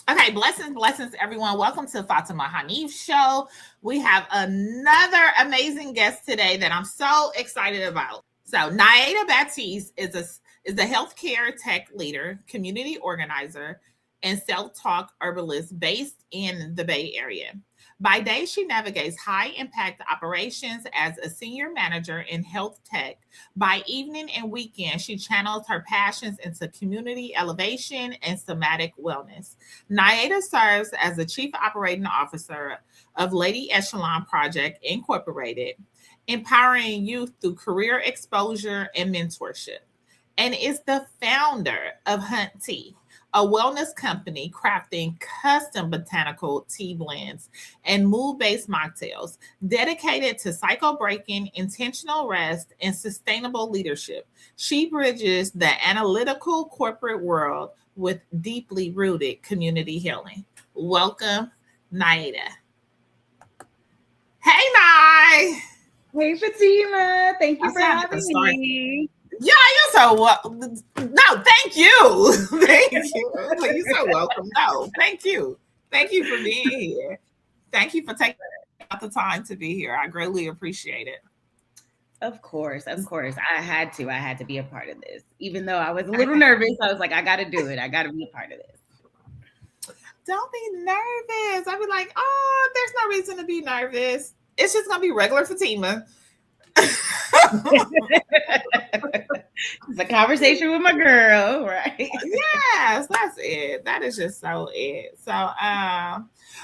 Okay, blessings, everyone. Welcome to Fatima Hanif Show. We have another amazing guest today that I'm so excited about. So, Nyada Batiste is a healthcare tech leader, community organizer, and self-talk herbalist based in the Bay Area. By day, she navigates high impact operations as a senior manager in health tech. By evening and weekend, she channels her passions into community elevation and somatic wellness. Nyada serves as the Chief Operating Officer of Lady Echelon Project Incorporated, empowering youth through career exposure and mentorship, and is the founder of Hun-Tea, a wellness company crafting custom botanical tea blends and mood-based mocktails dedicated to cycle breaking, intentional rest, and sustainable leadership. She bridges the analytical corporate world with deeply rooted community healing. Welcome, Naida. Hey, Nye. Hey Fatima, thank I you for said I'm gonna having start. me. Yeah, you're so welcome. No, thank you. Thank you. You're so welcome. No, thank you. Thank you for being here. Thank you for taking out the time to be here. I greatly appreciate it. Of course. I had to be a part of this. Even though I was a little nervous, I was like, I gotta do it. I gotta be a part of this. Don't be nervous. I'd be like, oh, there's no reason to be nervous. It's just gonna be regular Fatima. It's a conversation with my girl, right? Yes, that's it. That is just so it.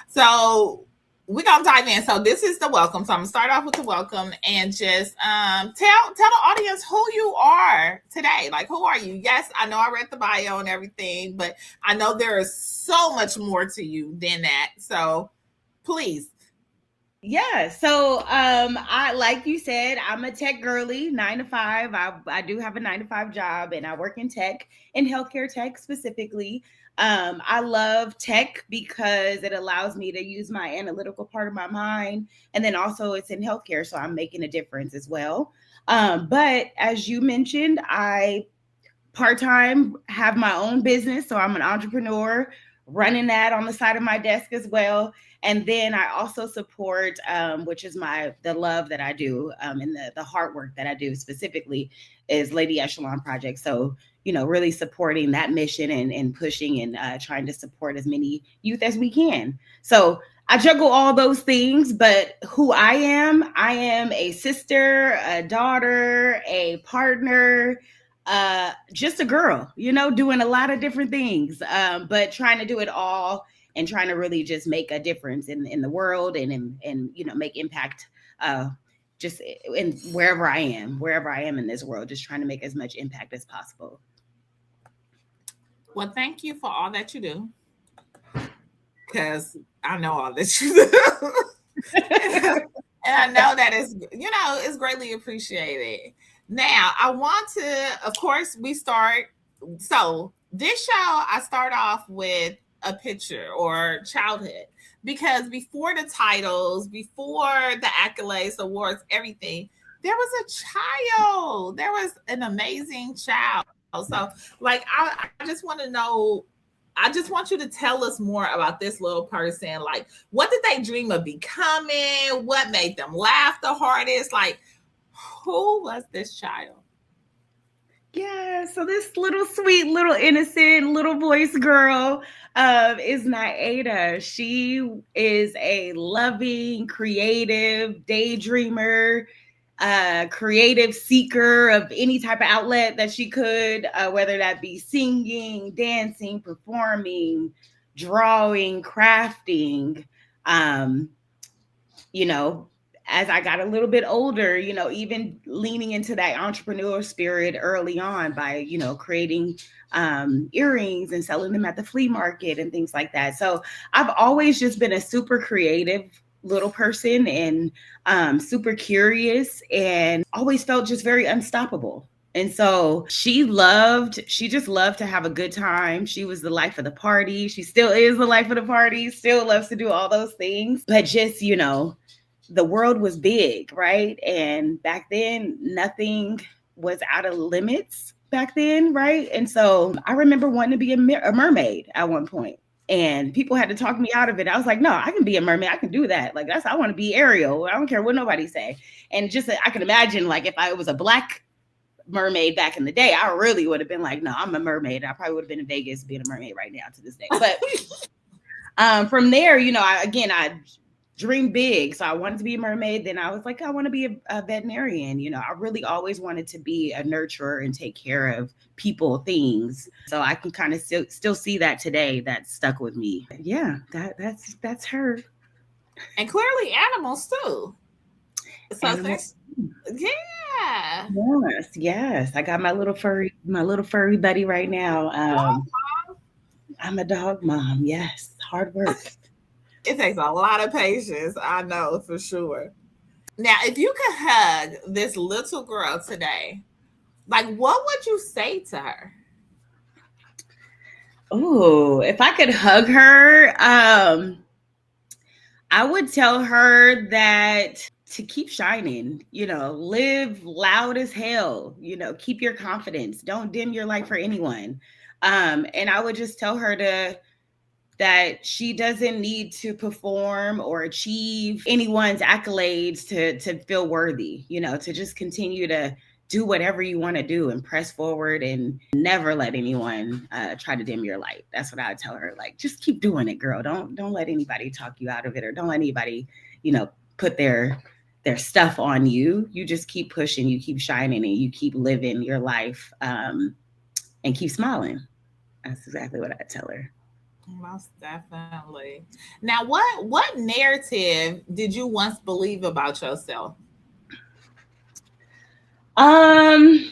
So we're gonna dive in. So this is the welcome. So I'm gonna start off with the welcome and just tell the audience who you are today. Like, who are you? Yes, I know I read the bio and everything, but I know there is so much more to you than that. So please. Yeah. So I like you said, I'm a tech girly, 9 to 5. I do have a 9 to 5 job and I work in tech, in healthcare tech specifically. I love tech because it allows me to use my analytical part of my mind. And then also it's in healthcare, so I'm making a difference as well. But as you mentioned, I part-time have my own business, so I'm an entrepreneur running that on the side of my desk as well. And then I also support, which is the love that I do, and the hard work that I do specifically is Lady Echelon Project. So really supporting that mission and pushing and trying to support as many youth as we can. So I juggle all those things, but who I am a sister, a daughter, a partner, just a girl, doing a lot of different things, but trying to do it all and trying to really just make a difference in the world and make impact, just in wherever I am in this world, just trying to make as much impact as possible. Well, thank you for all that you do. Because I know all that you do. And I know that it's greatly appreciated. Now, I want to, of course, we start. So, this show, I start off with a picture or childhood because before the titles, before the accolades, awards, everything, there was a child. There was an amazing child. So, like, I just want to know. I just want you to tell us more about this little person. Like, what did they dream of becoming? What made them laugh the hardest? Like, who was this child? Yeah, so this little sweet, little innocent, little voice girl is Nyada. She is a loving, creative daydreamer, creative seeker of any type of outlet that she could, whether that be singing, dancing, performing, drawing, crafting. Um, you know, as I got a little bit older, even leaning into that entrepreneur spirit early on by, creating earrings and selling them at the flea market and things like that. So I've always just been a super creative little person and super curious and always felt just very unstoppable. And so she just loved to have a good time. She was the life of the party. She still is the life of the party, still loves to do all those things. But just, the world was big, right? And back then, nothing was out of limits back then, right? And so I remember wanting to be a mermaid at one point. And people had to talk me out of it. I was like, no, I can be a mermaid. I can do that. Like I want to be Ariel. I don't care what nobody say. And just I can imagine like if I was a black mermaid back in the day, I really would have been like, no, I'm a mermaid. I probably would have been in Vegas being a mermaid right now to this day. But from there, I dreamed big. So I wanted to be a mermaid. Then I was like, I want to be a veterinarian. I really always wanted to be a nurturer and take care of people, things. So I can kind of still see that today. That stuck with me. Yeah, that's her. And clearly animals too. So Animals. yeah. Yes. I got my little furry buddy right now. I'm a dog mom. Yes. Hard work. It takes a lot of patience, I know for sure. Now, if you could hug this little girl today, like what would you say to her? Oh, if I could hug her, I would tell her that to keep shining, live loud as hell, keep your confidence. Don't dim your light for anyone. And I would just tell her that she doesn't need to perform or achieve anyone's accolades to feel worthy, to just continue to do whatever you want to do and press forward and never let anyone try to dim your light. That's what I would tell her. Like, just keep doing it, girl. Don't let anybody talk you out of it, or don't let anybody, put their stuff on you. You just keep pushing, you keep shining, and you keep living your life and keep smiling. That's exactly what I tell her. Most definitely. Now, what narrative did you once believe about yourself? A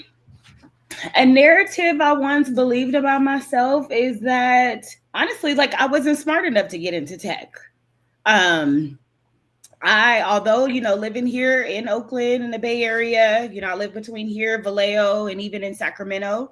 narrative I once believed about myself is that honestly, like I wasn't smart enough to get into tech. Although, living here in Oakland in the Bay Area, I live between here, Vallejo, and even in Sacramento.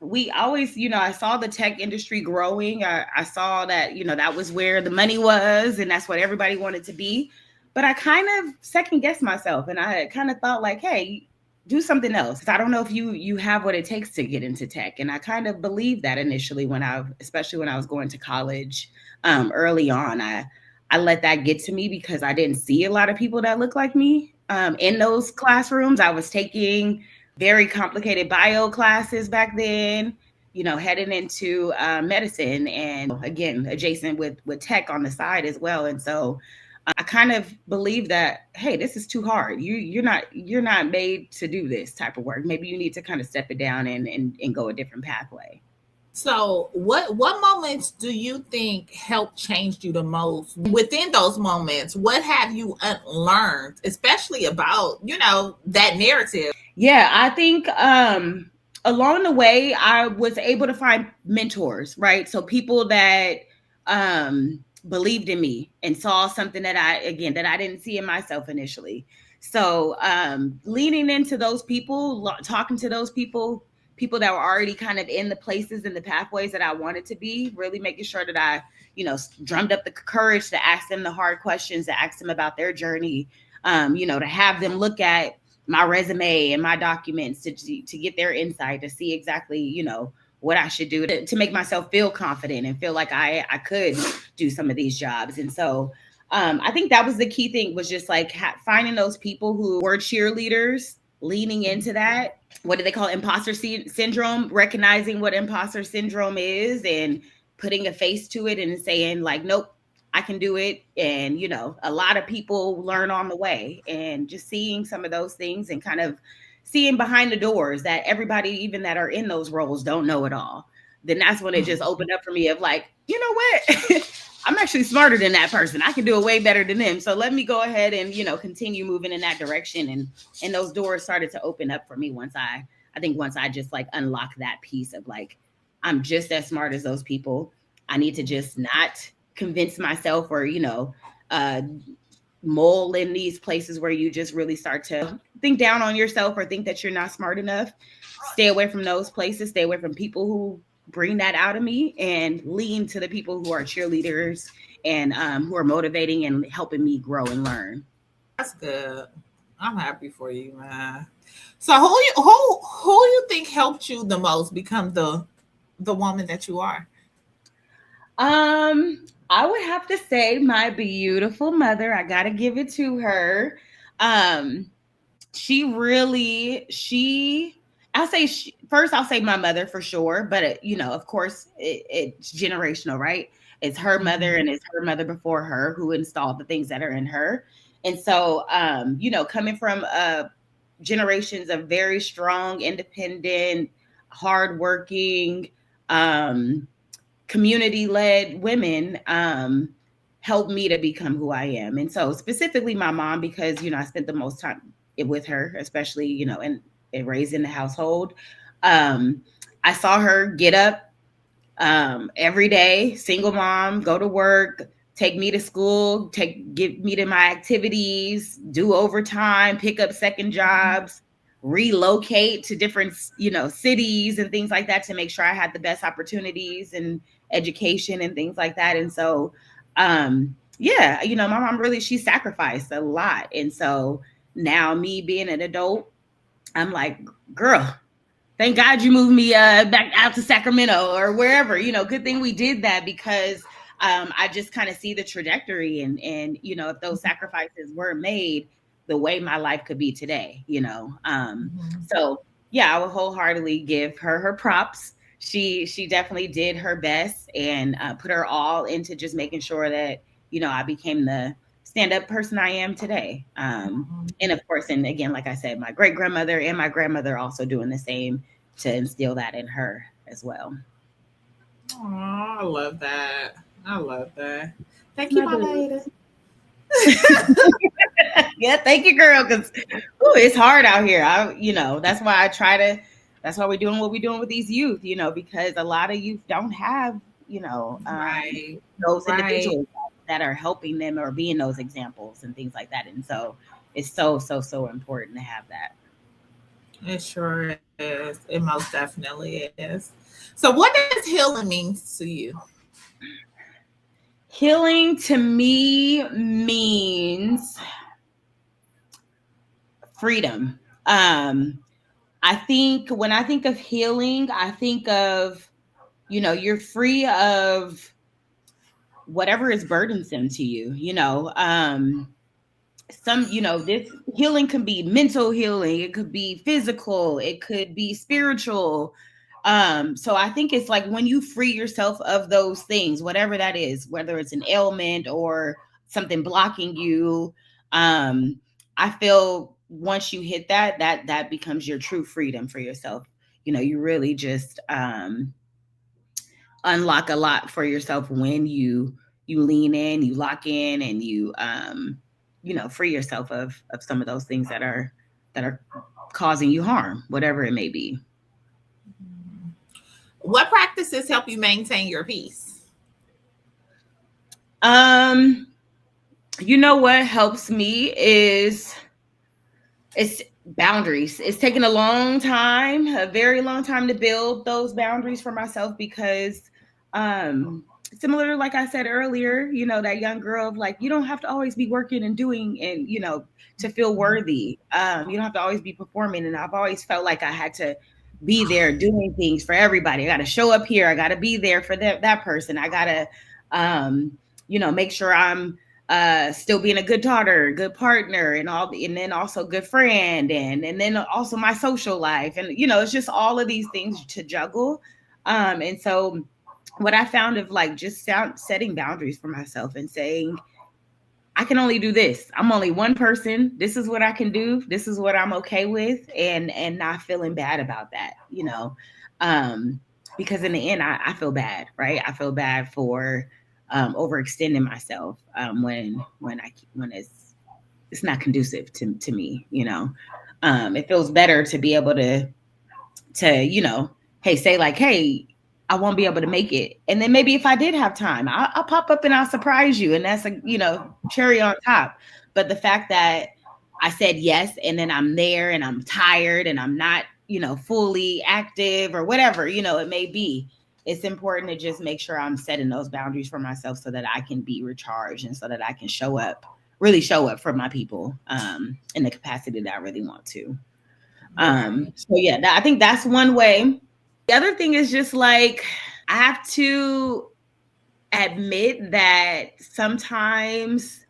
We always, I saw the tech industry growing. I saw that, that was where the money was and that's what everybody wanted to be. But I kind of second guessed myself and I kind of thought like, hey, do something else. I don't know if you have what it takes to get into tech. And I kind of believed that initially especially when I was going to college early on. I let that get to me because I didn't see a lot of people that look like me in those classrooms. I was taking very complicated bio classes back then, heading into medicine and again, adjacent with tech on the side as well. And so I kind of believe that, hey, this is too hard. You're not made to do this type of work. Maybe you need to kind of step it down and go a different pathway. So, what moments do you think helped change you the most? Within those moments, what have you unlearned, especially about, that narrative? Yeah, I think along the way, I was able to find mentors, right? So people that believed in me and saw something that I didn't see in myself initially. So leaning into those people, talking to those people that were already kind of in the places and the pathways that I wanted to be, really making sure that I, drummed up the courage to ask them the hard questions, to ask them about their journey, to have them look at my resume and my documents to get their insight, to see exactly, what I should do to make myself feel confident and feel like I could do some of these jobs. And so I think that was the key thing, was just like finding those people who were cheerleaders, leaning into that. What do they call it? Imposter syndrome, recognizing what imposter syndrome is and putting a face to it and saying like, nope, I can do it. And, a lot of people learn on the way, and just seeing some of those things and kind of seeing behind the doors that everybody, even that are in those roles, don't know it all. Then that's when it just opened up for me of like, you know what? I'm actually smarter than that person. I can do it way better than them. So let me go ahead and, continue moving in that direction. And those doors started to open up for me once I just like unlocked that piece of like, I'm just as smart as those people. I need to just not convince myself or, mole in these places where you just really start to think down on yourself or think that you're not smart enough. Stay away from those places. Stay away from people who bring that out of me, and lean to the people who are cheerleaders and who are motivating and helping me grow and learn. That's good. I'm happy for you, man. So who you think helped you the most become the woman that you are? I would have to say my beautiful mother. I gotta give it to her. Um, she I'll say first I'll say my mother for sure, but of course it's generational, right? It's her mother Mhm. and it's her mother before her who installed the things that are in her. And so coming from generations of very strong, independent, hardworking, um community led women helped me to become who I am. And so specifically my mom, because, I spent the most time with her, especially, and raised in the household. Um, I saw her get up every day, single mom, go to work, take me to school, get me to my activities, do overtime, pick up second jobs, relocate to different, cities and things like that to make sure I had the best opportunities and education and things like that. And so, yeah, my mom really, she sacrificed a lot. And so now me being an adult, I'm like, girl, thank God you moved me back out to Sacramento or wherever. Good thing we did that because I just kind of see the trajectory and if those sacrifices were made, the way my life could be today. Mhm. So yeah, I would wholeheartedly give her props. She definitely did her best and put her all into just making sure that I became the stand up person I am today. And of course, and again, like I said, my great grandmother and my grandmother also doing the same to instill that in her as well. Aw, I love that. I love that. Thank you, my Mother. lady. Yeah, thank you, girl. Because it's hard out here. That's why I try to. That's why we're doing what we're doing with these youth. Because a lot of youth don't have Right. those Right. individuals that are helping them or being those examples and things like that. And so it's so so so important to have that. It sure is. It most definitely is. So, what does healing mean to you? Healing to me means freedom. I think when I think of healing, I think of, you're free of whatever is burdensome to you, this healing can be mental healing, it could be physical, it could be spiritual. So I think it's like when you free yourself of those things, whatever that is, whether it's an ailment or something blocking you, I feel once you hit that becomes your true freedom for yourself. You really just unlock a lot for yourself when you lean in, you lock in, and you free yourself of some of those things that are causing you harm, whatever it may be. What practices help you maintain your peace? Um, what helps me is it's boundaries. It's taken a long time, a very long time to build those boundaries for myself because similar to like I said earlier, that young girl of like, you don't have to always be working and doing and to feel worthy. You don't have to always be performing. And I've always felt like I had to be there doing things for everybody. I gotta show up here. I gotta be there for that person. I gotta make sure I'm still being a good daughter, good partner, and then also good friend, and then also my social life, and it's just all of these things to juggle. And so what I found of like just setting boundaries for myself and saying, I can only do this. I'm only one person. This is what I can do. This is what I'm okay with, and not feeling bad about that, um, because in the end, I feel bad, right? I feel bad for overextending myself when it's not conducive to me. It feels better to be able to hey, say like, hey, I won't be able to make it, and then maybe if I did have time, I'll pop up and I'll surprise you, and that's a cherry on top. But the fact that I said yes, and then I'm there and I'm tired and I'm not fully active or whatever it may be, it's important to just make sure I'm setting those boundaries for myself so that I can be recharged and so that I can really show up for my people in the capacity that I really want to. Right. So yeah, I think that's one way. The other thing is just like I have to admit that sometimes,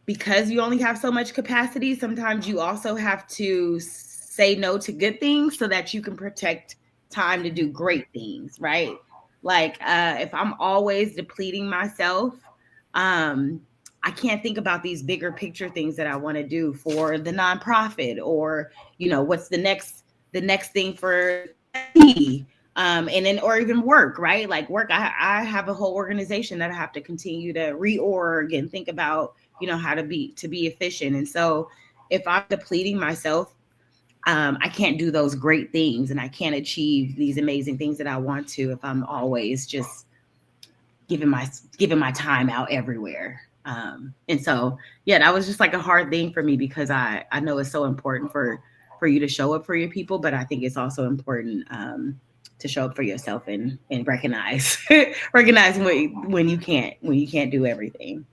because you only have so much capacity, sometimes you also have to say no to good things so that you can protect time to do great things, right? Like if I'm always depleting myself, um, I can't think about these bigger picture things that I want to do for the nonprofit, or what's the next thing for Hun-Tea, and then, or even work, right? Like work, I have a whole organization that I have to continue to reorg and think about, how to be efficient. And so if I'm depleting myself, I can't do those great things, and I can't achieve these amazing things that I want to if I'm always just giving my time out everywhere. And so, yeah, that was just like a hard thing for me, because I know it's so important for you to show up for your people, but I think it's also important to show up for yourself and recognize recognize when you can't do everything.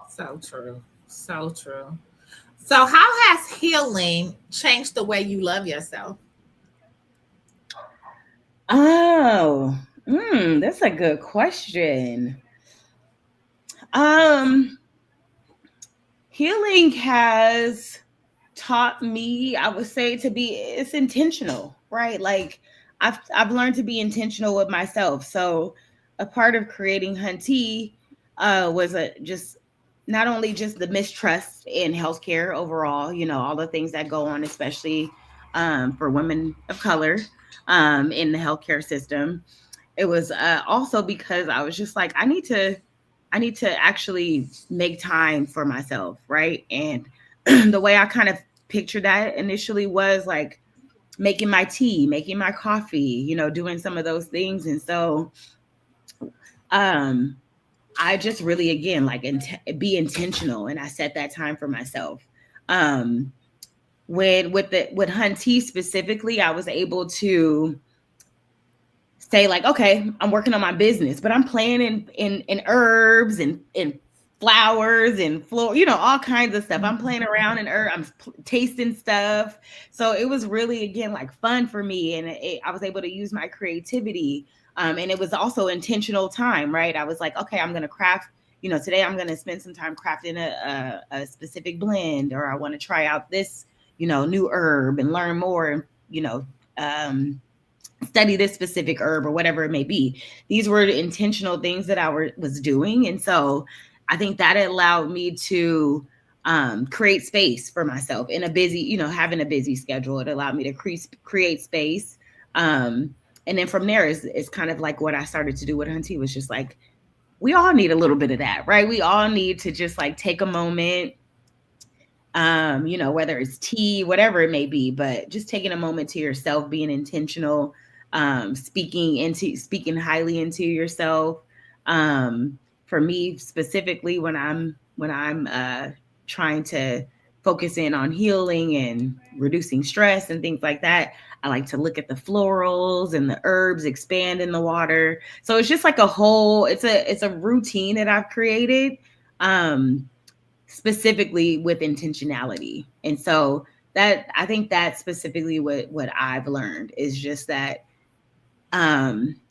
So true. So true. So, how has healing changed the way you love yourself? Oh, that's a good question. Um, Healing has taught me, I would say, it's intentional, right? Like I've learned to be intentional with myself. So a part of creating Hun-Tea was just not only just the mistrust in healthcare overall, all the things that go on, especially for women of color in the healthcare system. It was also because I was just like, I need to actually make time for myself, right? And the way I kind of pictured that initially was like making my tea, making my coffee, doing some of those things. And so um I just really, again, like be intentional, and I set that time for myself. Um with Hun-Tea specifically, I was able to say like, okay, I'm working on my business, but I'm playing in herbs and flowers and floor, all kinds of stuff. I'm playing around in herb. Tasting stuff. So it was really, again, like fun for me, and I was able to use my creativity. And it was also intentional time, right? I was like, okay, I'm gonna craft. Today I'm gonna spend some time crafting a specific blend, or I want to try out this, new herb and learn more, and um, study this specific herb or whatever it may be. These were intentional things that was doing. And so I think that allowed me to create space for myself in a busy, having a busy schedule. It allowed me to create space. And then from there is kind of like what I started to do with Hun-Tea, was just like, we all need a little bit of that, right? We all need to just like take a moment, whether it's tea, whatever it may be, but just taking a moment to yourself, being intentional, speaking highly into yourself. For me specifically, when I'm trying to focus in on healing and reducing stress and things like that, I like to look at the florals and the herbs expand in the water. So it's just like it's a routine that I've created. Specifically with intentionality. And so that, I think that's specifically what I've learned, is just that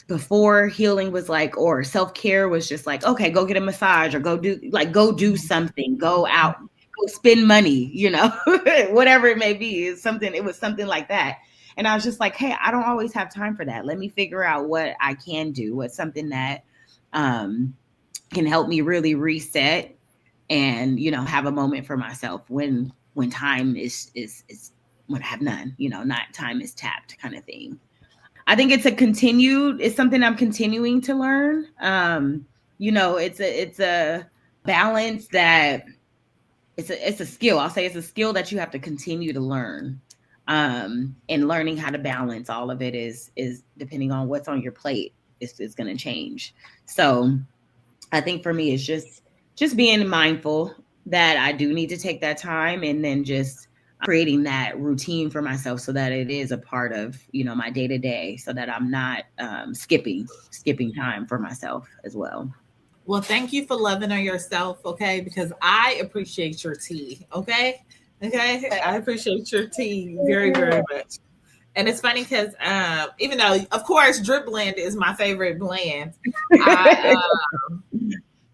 before, healing was like, or self-care was just like, okay, go get a massage, or go do something, go out, go spend money, whatever it may be. It was something like that. And I was just like, hey, I don't always have time for that. Let me figure out what I can do, what's something that can help me really reset, and have a moment for myself when time is when I have none, not time is tapped, kind of thing. I think it's something I'm continuing to learn. It's a balance that it's a skill. I'll say it's a skill that you have to continue to learn. And learning how to balance all of it is depending on what's on your plate, is going to change. So I think for me, it's just being mindful that I do need to take that time, and then just creating that routine for myself, so that it is a part of, my day to day, so that I'm not skipping time for myself as well. Well, thank you for loving on yourself, okay? Because I appreciate your tea, okay? Okay, I appreciate your tea very, very much. And it's funny because even though, of course, drip blend is my favorite blend, I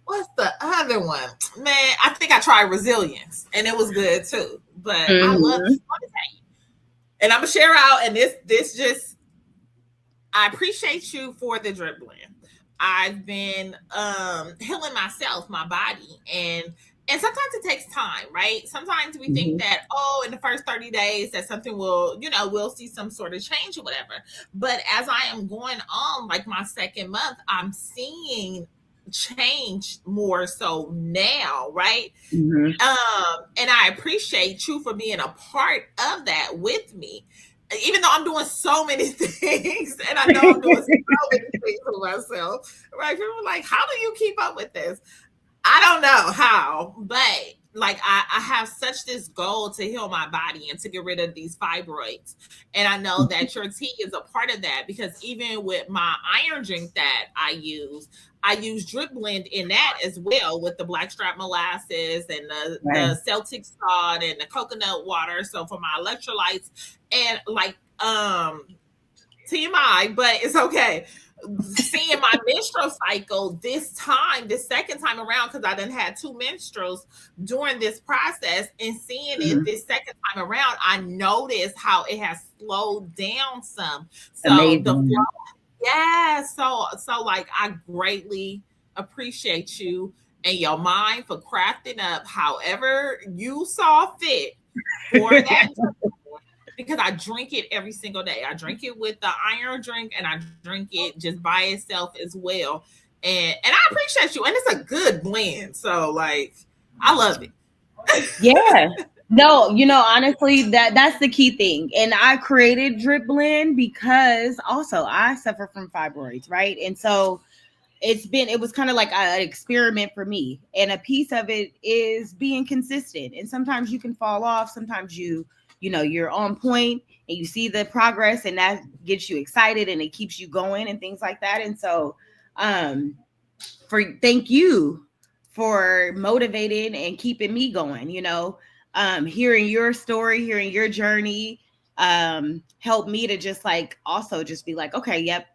what's the other one? Man, I think I tried resilience, and it was good too. But I love. Mhm. Let me tell you, and I'm gonna share out. And this just, I appreciate you for the drip blend. I've been healing myself, my body, and sometimes it takes time, right? Sometimes we think Mhm. that, oh, in the first 30 days that something will, we'll see some sort of change or whatever. But as I am going on, like my second month, I'm seeing change more so now, right? Mhm. And I appreciate you for being a part of that with me. Even though I'm doing so many things, and I know I'm doing so many things for myself, right? People are like, how do you keep up with this? I don't know how, but like I have such this goal to heal my body and to get rid of these fibroids. And I know that your tea is a part of that, because even with my iron drink that I use drip blend in that as well, with the blackstrap molasses and the Right. Celtic salt and the coconut water. So for my electrolytes, and like TMI, but it's okay. Seeing my menstrual cycle this second time around, because I done had two menstruals during this process, and seeing it Mhm. this second time around, I noticed how it has slowed down some. So the flow, Amazing. yeah. So like I greatly appreciate you and your mind for crafting up however you saw fit for that, because I drink it every single day. I drink it with the iron drink, and I drink it just by itself as well. And I appreciate you. And it's a good blend. So like I love it. Yeah. No, honestly, that's the key thing. And I created Drip Blend because also I suffer from fibroids, right? And so it was kind of like an experiment for me. And a piece of it is being consistent. And sometimes you can fall off, sometimes you're on point and you see the progress, and that gets you excited and it keeps you going and things like that. And so um thank you for motivating and keeping me going, hearing your story, hearing your journey, helped me to just like also just be like, okay, yep,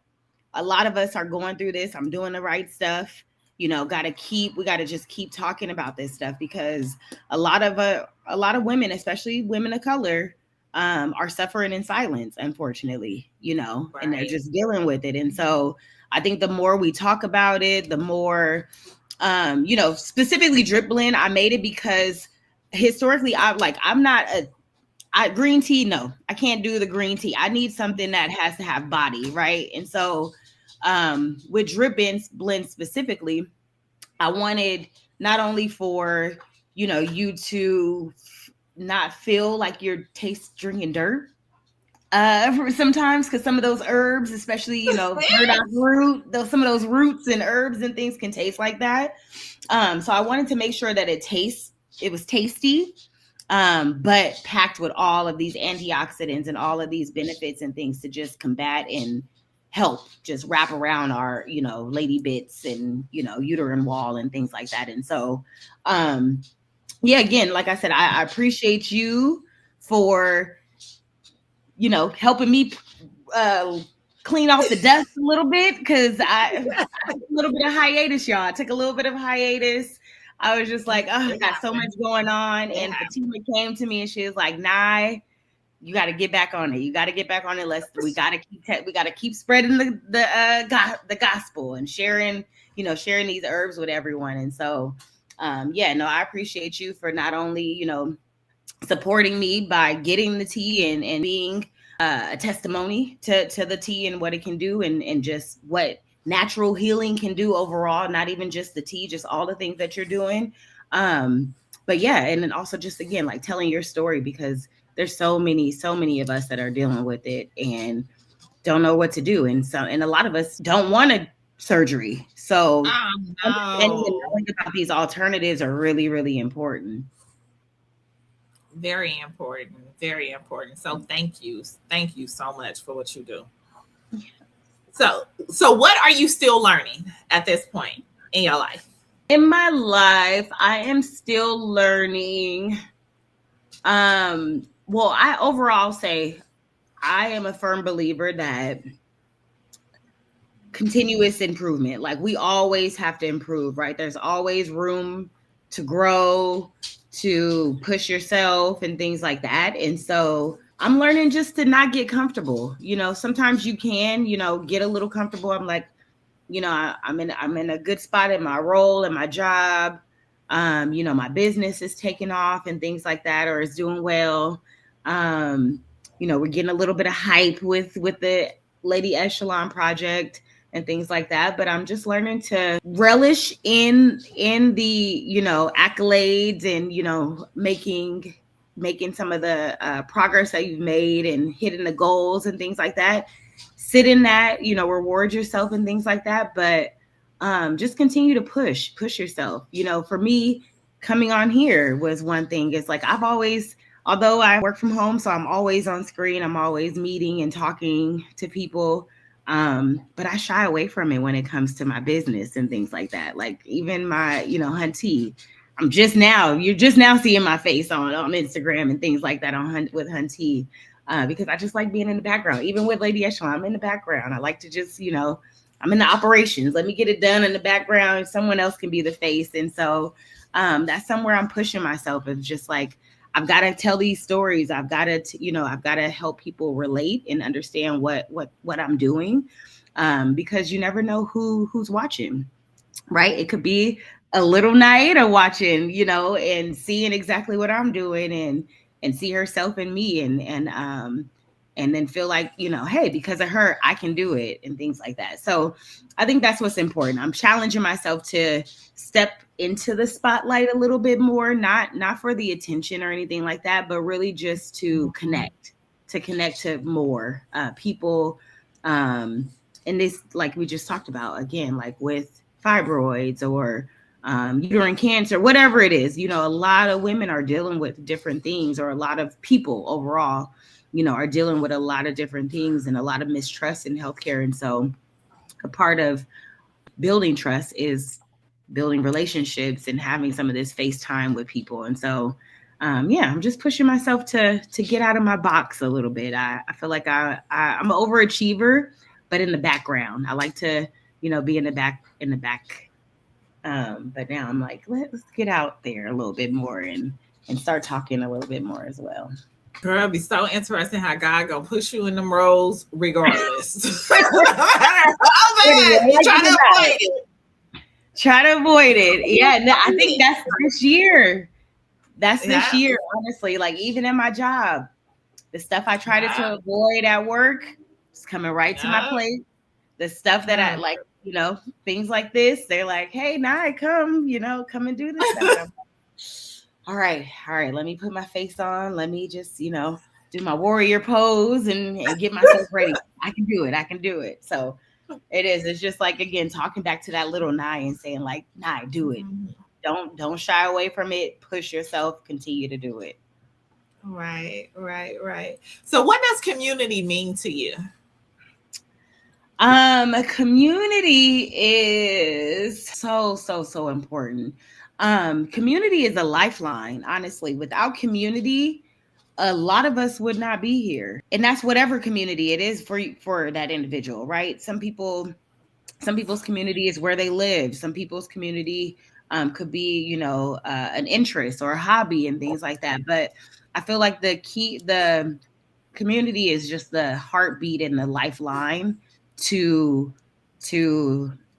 a lot of us are going through this. I'm doing the right stuff. We got to just keep talking about this stuff, because a lot of women, especially women of color, are suffering in silence, unfortunately, and they're Right. just dealing with it. And so I think the more we talk about it, the more, specifically drip blend, I made it because historically I'm not green tea. No, I can't do the green tea. I need something that has to have body, right? And so, with drip blend specifically, I wanted not only for you to not feel like you're taste drinking dirt, sometimes, because some of those herbs, especially burdock root, some of those roots and herbs and things can taste like that. So I wanted to make sure that it was tasty, but packed with all of these antioxidants and all of these benefits and things to just combat and help just wrap around our, lady bits and, uterine wall and things like that. And so, yeah, again, like I said, I appreciate you for, helping me clean off the dust a little bit, because I took a little bit of hiatus, y'all. I took a little bit of hiatus. I was just like, oh, I It got so much happened. going on. It And happened. Fatima came to me and she was like, "Nah, you got to get back on it. You got to get back on it. We got to keep spreading the gospel and sharing these herbs with everyone." And so, yeah, no, I appreciate you for not only supporting me by getting the tea and being a testimony to the tea and what it can do, and just what natural healing can do overall, not even just the tea, just all the things that you're doing. But yeah, and then also just again like telling your story, because there's so many of us that are dealing with it and don't know what to do, and a lot of us don't want a surgery. So understanding and No. knowing about these alternatives are really, really important. Very important. Very important. So thank you. Thank you so much for what you do. So what are you still learning at this point in your life? In my life, I am still learning. Well, I overall say I am a firm believer that continuous improvement, like we always have to improve, right? There's always room to grow, to push yourself and things like that. And so I'm learning just to not get comfortable. Sometimes you can, get a little comfortable. I'm like, I'm in a good spot in my role and my job. My business is taking off and things like that, or is doing well. We're getting a little bit of hype with the Lady Echelon project and things like that. But I'm just learning to relish in the accolades and making some of the progress that you've made and hitting the goals and things like that. Sit in that, reward yourself and things like that. But just continue to push yourself. For me, coming on here was one thing. It's like although I work from home, so I'm always on screen, I'm always meeting and talking to people. But I shy away from it when it comes to my business and things like that. Like even my, Hun-Tea, you're just now seeing my face on Instagram and things like that with Hun-Tea. Because I just like being in the background. Even with Lady Echelon, I'm in the background. I like to just, I'm in the operations. Let me get it done in the background. Someone else can be the face. And so that's somewhere I'm pushing myself. It's just like, I've got to tell these stories. I've got to help people relate and understand what I'm doing, because you never know who's watching, right? It could be a little Nyada watching, and seeing exactly what I'm doing and see herself in me and then feel like, hey, because of her, I can do it and things like that. So I think that's what's important. I'm challenging myself to step into the spotlight a little bit more, not for the attention or anything like that, but really just to connect to more people. And this, like we just talked about, again, like with fibroids or uterine cancer, whatever it is, a lot of women are dealing with different things, or a lot of people overall, are dealing with a lot of different things and a lot of mistrust in healthcare. And so a part of building trust is building relationships and having some of this face time with people. And so, I'm just pushing myself to get out of my box a little bit. I feel like I'm an overachiever, but in the background, I like to, be in the back. But now I'm like, let's get out there a little bit more and start talking a little bit more as well. Girl, it'd be so interesting how God gonna push you in them roles regardless. Try to avoid it. Try to avoid it. Yeah, no, I think that's this year. That's this year, honestly. Like even in my job, the stuff I try to avoid at work is coming right to my plate. The stuff that I like, things like this, they're like, hey, Nye, come and do this stuff. All right, let me put my face on. Let me just, do my warrior pose and get myself ready. I can do it. So it's just like, again, talking back to that little Nye and saying like, Nye, do it. Don't shy away from it. Push yourself, continue to do it. Right. So what does community mean to you? Community is so important. Community is a lifeline, honestly. Without community, a lot of us would not be here. And that's whatever community it is for that individual, right? Some people's community is where they live. Some people's community could be, an interest or a hobby and things like that. But I feel like the community is just the heartbeat and the lifeline to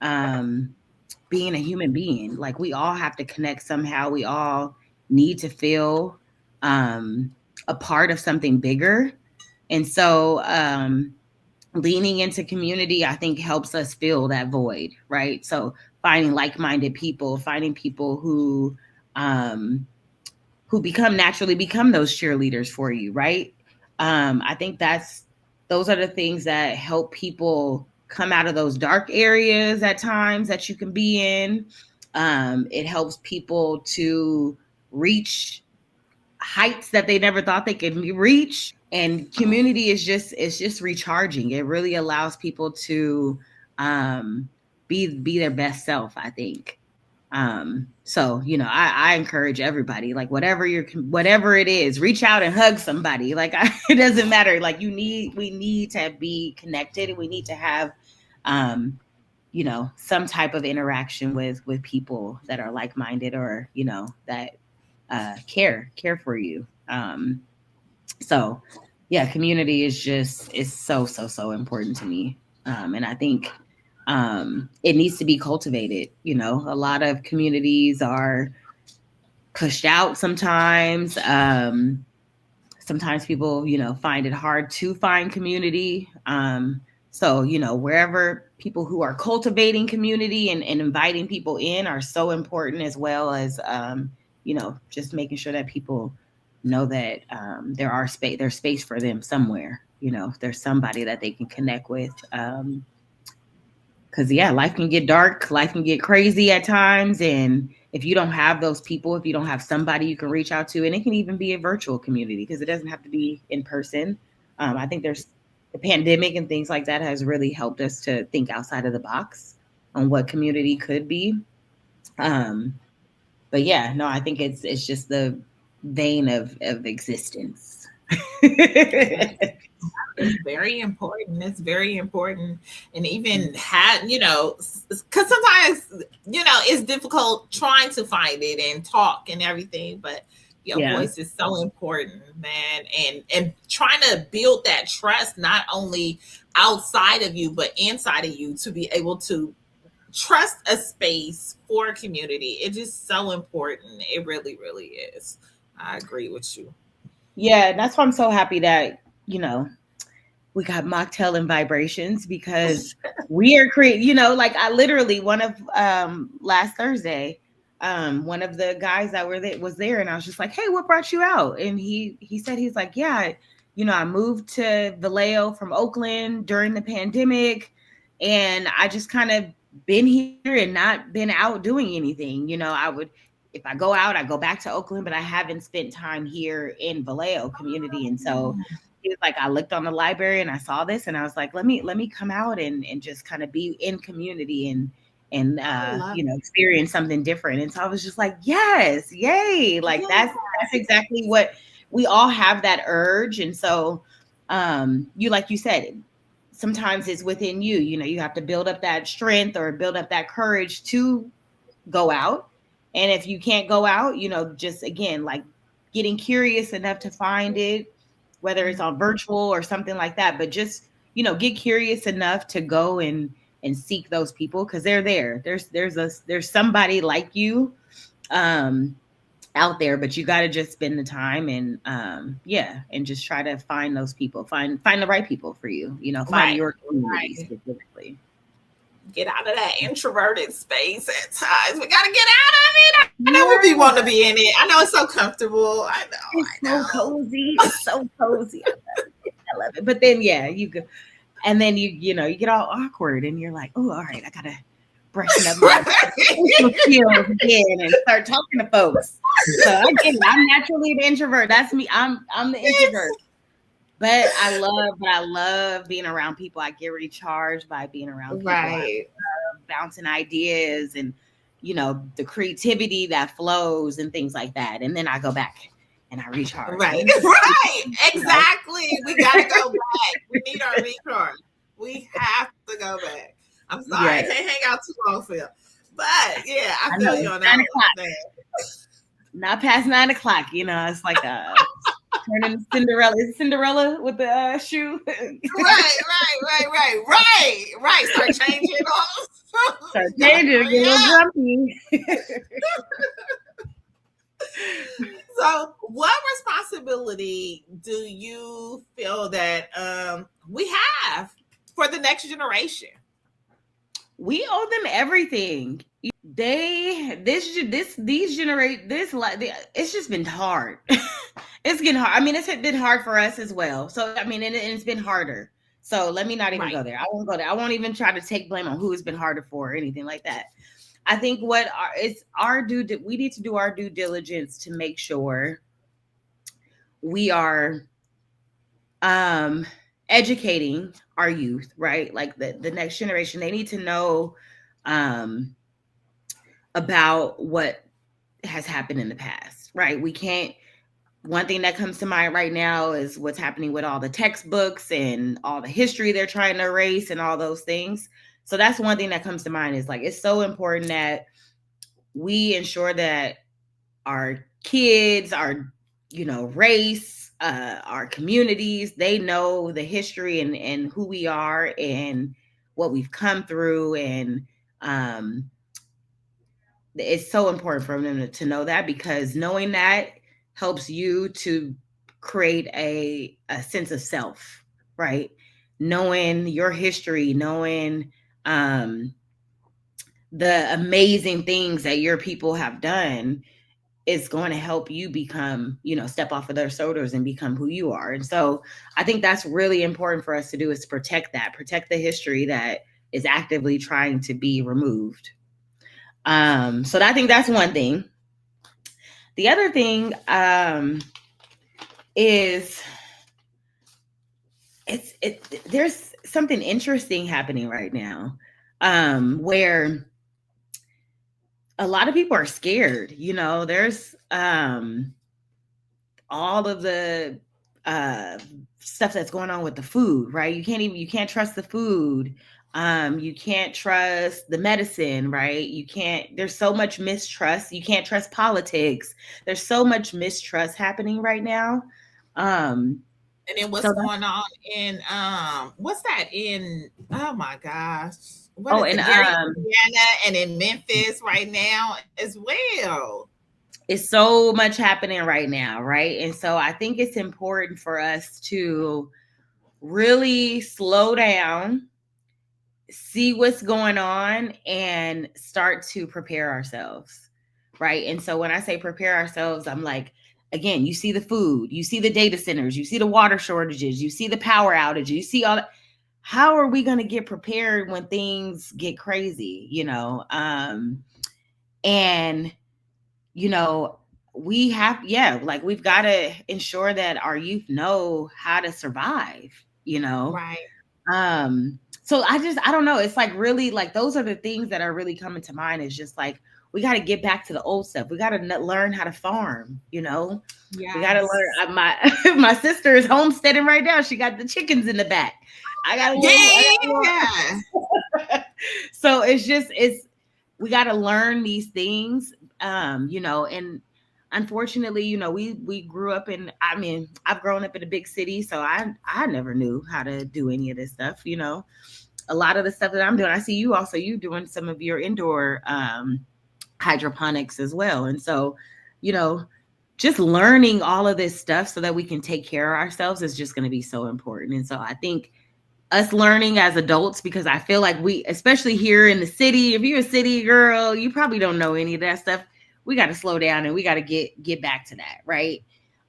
being a human being. Like we all have to connect somehow. We all need to feel a part of something bigger. And so leaning into community, I think, helps us fill that void, right? So finding like-minded people, finding people who naturally become those cheerleaders for you, right? I think those are the things that help people come out of those dark areas at times that you can be in. It helps people to reach heights that they never thought they could reach. And community is just recharging. It really allows people to be their best self, I think. So, I encourage everybody, like whatever it is, reach out and hug somebody. Like it doesn't matter. Like we need to be connected, and we need to have, some type of interaction with people that are like-minded, or, that, care for you. So yeah, community is so important to me. And I think, it needs to be cultivated. A lot of communities are pushed out sometimes. Sometimes people, find it hard to find community. So, wherever people who are cultivating community and inviting people in are so important, as well as, just making sure that people know that, there's space for them somewhere. There's somebody that they can connect with. Because yeah, life can get dark, life can get crazy at times, and if you don't have those people, if you don't have somebody you can reach out to, and it can even be a virtual community, because it doesn't have to be in person. I think there's the pandemic and things like that has really helped us to think outside of the box on what community could be. But yeah, no, I think it's just the vein of existence. It's very important. It's very important. And even had, because sometimes, it's difficult trying to find it and talk and everything, but your Yeah. voice is so important, man. And trying to build that trust, not only outside of you, but inside of you, to be able to trust a space for a community. It's just so important. It really, really is. I agree with you. Yeah, that's why I'm so happy that, we got mocktail and vibrations, because we are creating, like I literally, one of last Thursday, one of the guys that was there, and I was just like, hey, what brought you out? And he said, he's like, yeah, I moved to Vallejo from Oakland during the pandemic, and I just kind of been here and not been out doing anything. I would, if I go out, I go back to Oakland, but I haven't spent time here in Vallejo community. And so he was like, I looked on the library and I saw this, and I was like, let me come out and just kind of be in community and I love experience something different. And so I was just like, yes, yay. Like it. that's exactly what we all have, that urge. And so like you said, sometimes it's within you. You have to build up that strength or build up that courage to go out. And if you can't go out, just again, like getting curious enough to find it, whether it's on virtual or something like that, but just, get curious enough to go and seek those people, because they're there. There's somebody like you out there, but you got to just spend the time and and just try to find those people, find the right people for you, find Right. your community Right. specifically. Get out of that introverted space at times. We gotta get out of it. I know we be wanting to be in it. I know it's so comfortable. I It's know. so cozy. It's so cozy. I love it. But then you go, and then you get all awkward, and you're like, oh, all right, I gotta brushing up my social skills again and start talking to folks. So I get it. I'm naturally the introvert. That's me. I'm the introvert. But I love being around people. I get recharged by being around people. I Right. love bouncing ideas and the creativity that flows and things like that. And then I go back and I recharge. Right. Right. Exactly. We gotta go back. We need our recharge. We have to go back. I'm sorry. I Yes. can't hang out too long, Phil. But yeah, I I feel know. you on that 9 o'clock. one. Not past 9 o'clock. It's like a turning Cinderella. Is it Cinderella with the shoe? Right. Start changing on. Start changing, get a little grumpy. So, what responsibility do you feel that we have for the next generation? We owe them everything. It's just been hard. It's getting hard. I mean, it's been hard for us as well. So I mean, and it's been harder. So let me not even go there. I won't go there. I won't even try to take blame on who it's been harder for or anything like that. I think we need to do our due diligence to make sure we are educating our youth, right? Like the next generation, they need to know about what has happened in the past, right? We can't, one thing that comes to mind right now is what's happening with all the textbooks and all the history they're trying to erase and all those things. So that's one thing that comes to mind, is like, it's so important that we ensure that our kids, our, race, our communities, they know the history and who we are and what we've come through. And it's so important for them to know that, because knowing that helps you to create a sense of self, right? Knowing your history, knowing the amazing things that your people have done is going to help you become, step off of their shoulders and become who you are. And so I think that's really important for us to do, is to protect the history that is actively trying to be removed. So I think that's one thing. The other thing is there's something interesting happening right now, where a lot of people are scared. There's all of the stuff that's going on with the food, right? You can't trust the food. You can't trust the medicine, right? There's so much mistrust. You can't trust politics. There's so much mistrust happening right now. And then what's going on in what's that in, oh my gosh, what is it, Gary, Indiana, and in Memphis right now as well. It's so much happening right now, right? And so I think it's important for us to really slow down, see what's going on, and start to prepare ourselves, right? And so when I say prepare ourselves, I'm like, again, you see the food, you see the data centers, you see the water shortages, you see the power outages, you see all that. How are we going to get prepared when things get crazy, and we have, we've got to ensure that our youth know how to survive, Right. So I don't know. It's like, really, like, those are the things that are really coming to mind. Is just like, we got to get back to the old stuff. We got to learn how to farm, Yes. We got to learn. My sister is homesteading right now. She got the chickens in the back. I got a So we got to learn these things, and unfortunately, we grew up in, I've grown up in a big city, so I never knew how to do any of this stuff. A lot of the stuff that I'm doing, I see you doing some of your indoor hydroponics as well. And so, just learning all of this stuff so that we can take care of ourselves is just going to be so important. And so I think us learning as adults, because I feel like we, especially here in the city, if you're a city girl, you probably don't know any of that stuff. We got to slow down and we got to get back to that, right?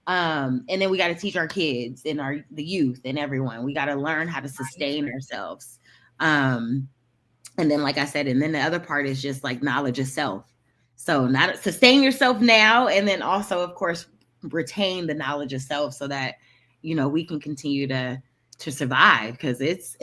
And then we got to teach our kids and the youth and everyone. We got to learn how to sustain ourselves. And then, like I said, and then the other part is just like knowledge of self. So not sustain yourself now, and then also, of course, retain the knowledge of self so that we can continue to survive, because it's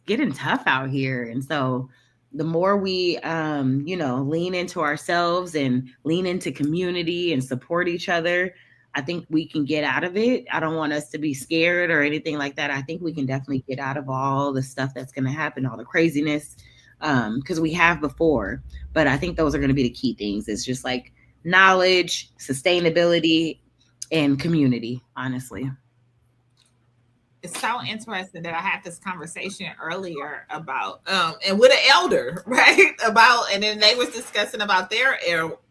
getting tough out here. And so the more we lean into ourselves and lean into community and support each other, I think we can get out of it. I don't want us to be scared or anything like that. I think we can definitely get out of all the stuff that's going to happen, all the craziness, because we have before. But I think those are going to be the key things. It's just like knowledge, sustainability, and community, honestly. It's so interesting that I had this conversation earlier about and with an elder, right? About, and then they was discussing about their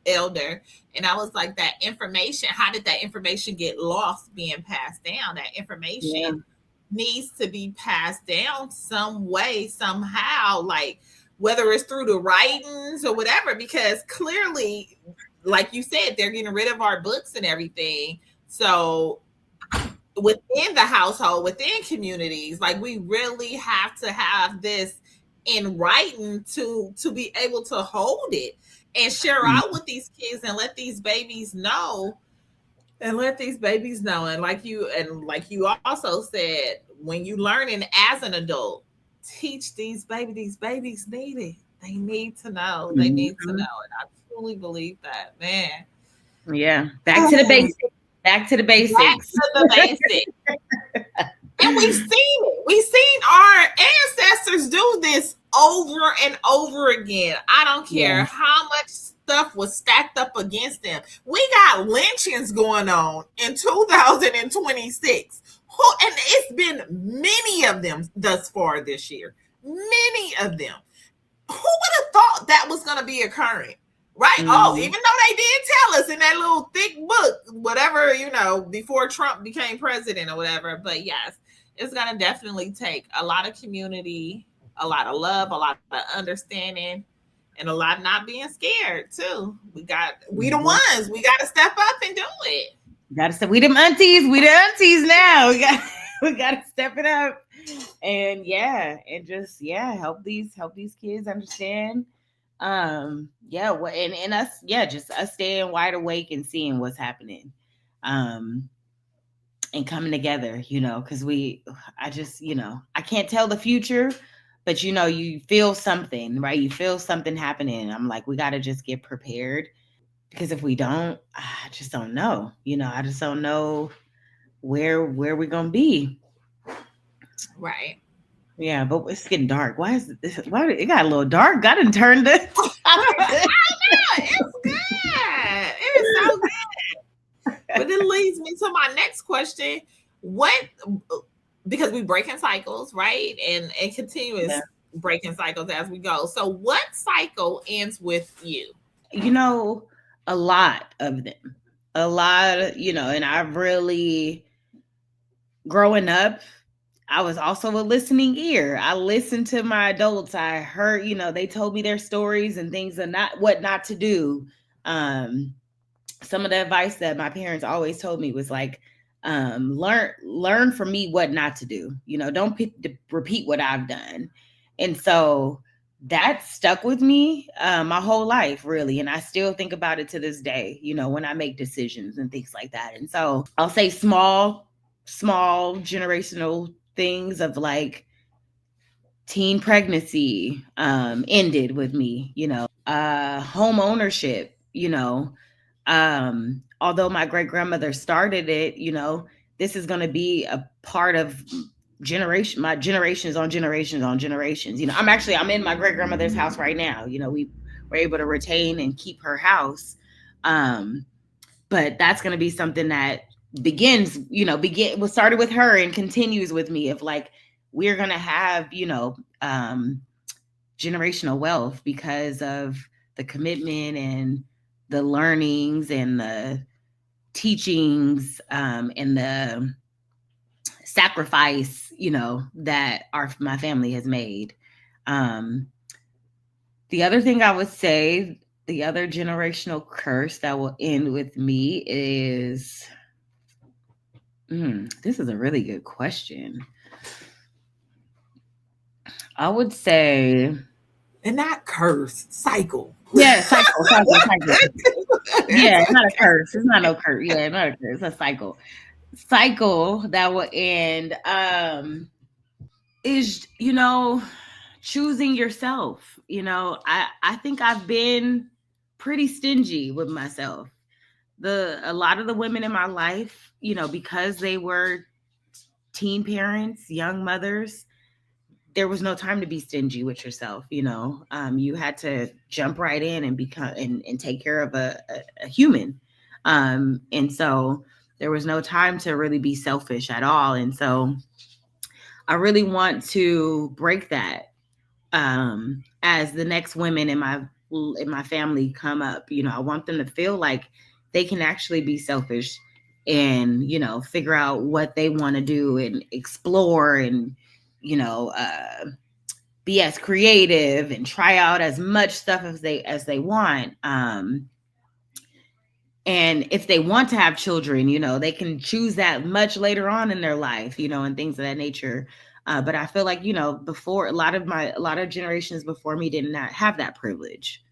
elder, and I was like, that information, how did that information get lost being passed down? That information needs to be passed down some way, somehow, like whether it's through the writings or whatever, because clearly, like you said, they're getting rid of our books and everything. So within the household, within communities, like we really have to have this in writing to be able to hold it and share out with these kids and let these babies know. And like you also said, when you learning as an adult, teach these babies need it. They need to know. They need to know. And I truly believe that, man. Yeah. Back to the basics. Back to the Back basics. to the basics. And we've seen it. We've seen our ancestors do this over and over again. I don't care Yeah. how much stuff was stacked up against them. We got lynchings going on in 2026. And it's been many of them thus far this year. Many of them. Who would have thought that was going to be occurring? Right? Oh, even Mm-hmm. though they did tell us in that little thick book, whatever, before Trump became president or whatever. But yes, it's going to definitely take a lot of community, a lot of love, a lot of understanding, and a lot not being scared too. We the Mm-hmm. ones. We got to step up and do it. Gotta step. We them aunties. We the aunties now. We gotta step it up. And yeah, and just help these kids understand. Yeah, what and us, yeah, just us staying wide awake and seeing what's happening. Um, and coming together, because I just, I can't tell the future, but you feel something, right? You feel something happening. I'm like, we gotta just get prepared because if we don't, I just don't know. I just don't know where we're gonna be. Right. Yeah, but it's getting dark. Why is this? Why it got a little dark? I didn't turn the I know. It's good. It is so good. But it leads me to my next question. What, because we break in cycles, right? And Yeah. continuous breaking cycles as we go. So what cycle ends with you? You know, a lot of them. A lot, and I've really growing up, I was also a listening ear. I listened to my adults. I heard, they told me their stories and things and not what not to do. Um, some of the advice that my parents always told me was like, learn from me what not to do. Don't repeat what I've done. And so that stuck with me my whole life, really. And I still think about it to this day, when I make decisions and things like that. And so I'll say small generational things of like teen pregnancy ended with me, home ownership, although my great grandmother started it, this is going to be a part of my generations on generations on generations. I'm in my great grandmother's house right now. We were able to retain and keep her house. But that's going to be something that was started with her and continues with me of like, we're going to have, generational wealth because of the commitment and the learnings and the teachings and the sacrifice, that my family has made. The other thing I would say, the other generational curse that will end with me is, this is a really good question. I would say, And not curse, cycle. yeah, cycle. Yeah, it's not a curse. It's not no curse. Yeah, not a curse. It's a cycle. Cycle that will end is choosing yourself. I think I've been pretty stingy with myself. A lot of the women in my life, because they were teen parents, young mothers, there was no time to be stingy with yourself. You had to jump right in and become and take care of a human. And so there was no time to really be selfish at all. And so I really want to break that as the next women in my family come up. I want them to feel like they can actually be selfish and figure out what they want to do and explore and be as creative and try out as much stuff as they want. And if they want to have children, they can choose that much later on in their life, and things of that nature. But I feel like, before a lot of generations before me did not have that privilege,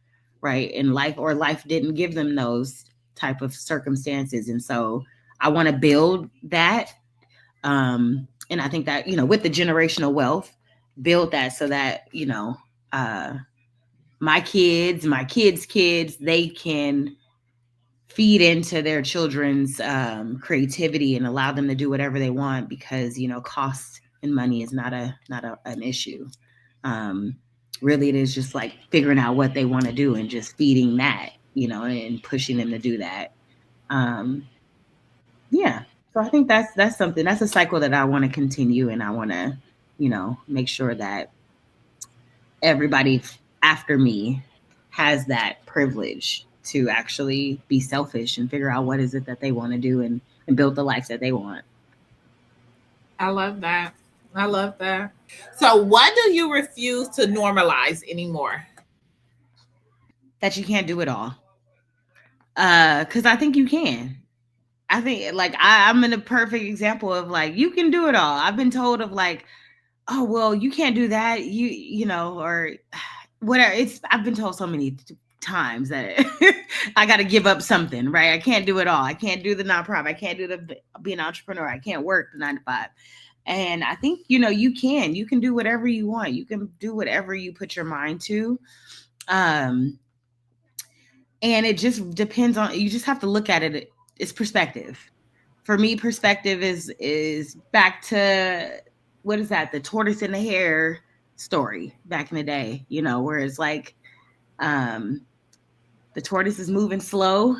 right? In life, or life didn't give them those type of circumstances. And so I want to build that. And I think that, with the generational wealth, build that so that, my kids' kids, they can feed into their children's creativity and allow them to do whatever they want, because cost and money is not an issue. um, Really, it is just like figuring out what they want to do and just feeding that, and pushing them to do that. um, yeah, so I think that's something, that's a cycle that I want to continue, and I want to make sure that everybody after me has that privilege to actually be selfish and figure out what is it that they want to do, and build the life that they want. I love that. I love that. So, what do you refuse to normalize anymore? That you can't do it all. Because I think you can. I think, like, I'm in a perfect example of, like, you can do it all. I've been told of, like, oh, well, you can't do that. Or whatever. I've been told so many times that I got to give up something, right? I can't do it all. I can't do the nonprofit. I can't be an entrepreneur. I can't work the 9 to 5. And I think, you can do whatever you want. You can do whatever you put your mind to. Um, and it just depends on, you just have to look at it. It's perspective. For me, perspective is back to, what is that? The tortoise and the hare story back in the day, where it's like, the tortoise is moving slow,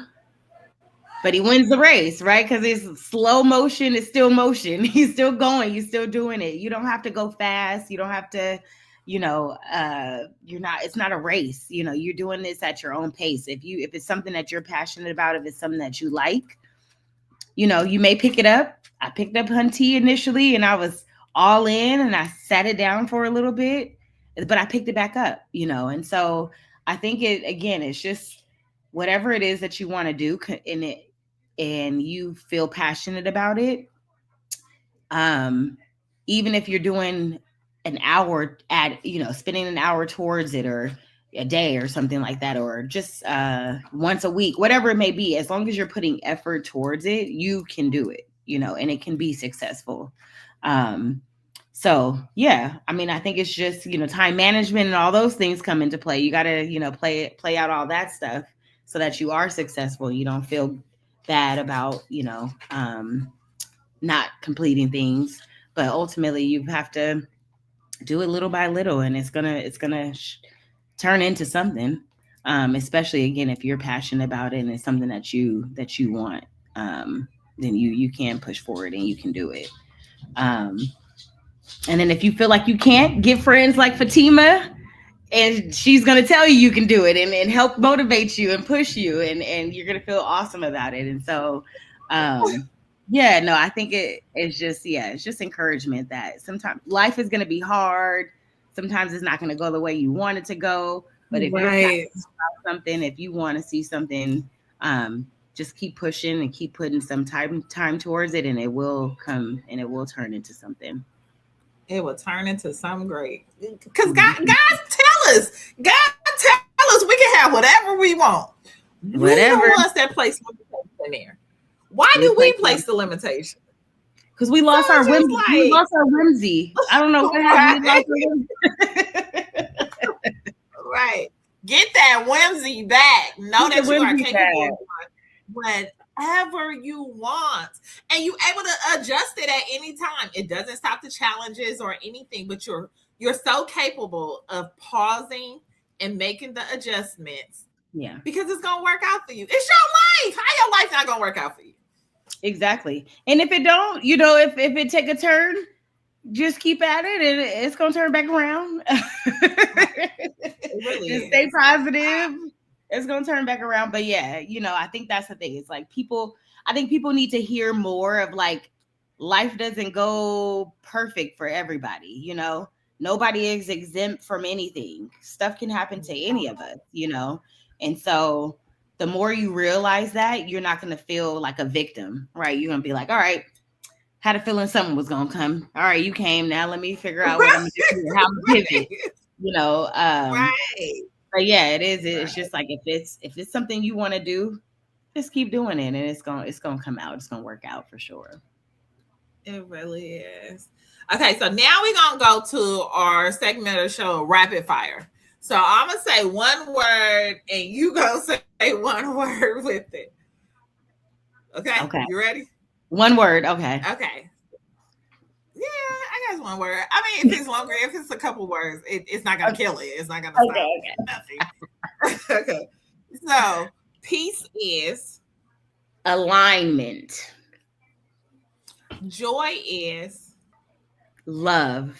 but he wins the race, right? Because it's slow motion, it's still motion. He's still going, he's still doing it. You don't have to go fast. You don't have to, it's not a race. You're doing this at your own pace. If it's something that you're passionate about, if it's something that you like, you may pick it up. I picked up Hun-Tea initially, and I was all in, and I sat it down for a little bit, but I picked it back up, and so I think it's just whatever it is that you want to do in it, and you feel passionate about it. Even if you're doing an hour spending an hour towards it, or a day or something like that, or just once a week, whatever it may be, as long as you're putting effort towards it, you can do it, and it can be successful. So yeah, I mean, I think it's just, time management and all those things come into play. You got to, play out all that stuff so that you are successful. You don't feel bad about, not completing things, but ultimately you have to do it little by little, and it's gonna turn into something. Especially, again, if you're passionate about it and it's something that you want, then you can push forward and you can do it. And then if you feel like you can't, get friends like Fatima, and she's going to tell you can do it, and help motivate you and push you, and you're going to feel awesome about it. And so, yeah, no, I think it's just encouragement that sometimes life is going to be hard. Sometimes it's not going to go the way you want it to go. But if you're passionate about something, if you want to see something, just keep pushing and keep putting some time towards it, and it will come, and it will turn into something. It will turn into something great. Because God tell us we can have whatever we want. Whatever. We the ones that place limitations in there. Why do we place the limitation? Because we lost our whimsy. We lost our whimsy. I don't know what happened. Right. We lost our whimsy. Right. Get that whimsy back. Know that you are capable of whatever you want, and you able to adjust it at any time. It doesn't stop the challenges or anything, but you're so capable of pausing and making the adjustments. Yeah, because it's gonna work out for you. It's your life. How your life not gonna work out for you? Exactly. And if it don't, if it take a turn, just keep at it, and it's gonna turn back around. Really just stay positive. It's gonna turn back around. But yeah, I think that's the thing. It's like I think people need to hear more of, like, life doesn't go perfect for everybody. Nobody is exempt from anything. Stuff can happen to any of us. And so the more you realize that, you're not going to feel like a victim, right? You're going to be like, all right, had a feeling something was going to come. All right, you came. Now let me figure out what I'm going to do, how I'm going to pivot, Right. But yeah, it is. It's just like, if it's something you want to do, just keep doing it, and it's going to come out. It's going to work out for sure. It really is. Okay, so now we're going to go to our segment of the show, Rapid Fire. So I'm gonna say one word, and you gonna say one word with it. Okay, Okay. you ready? One word. Okay. Okay. Yeah, I guess one word. I mean, if it's longer, if it's a couple words, it's not gonna kill it. It's not gonna stop Okay. nothing. Okay. So peace is, Alignment. joy is, Love.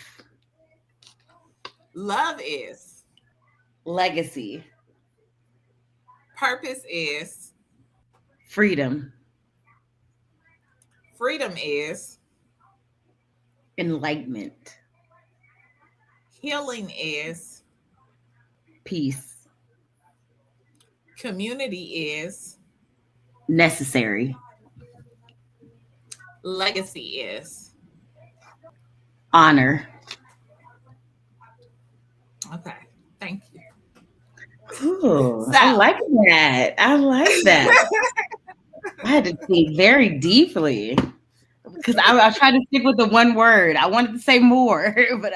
love is, Legacy. purpose is, Freedom. freedom is, Enlightenment. healing is, Peace. community is, Necessary. legacy is. Honor. Okay. Thank you. Ooh, So I like that. I like that. I had to think very deeply because I tried to stick with the one word. I wanted to say more, but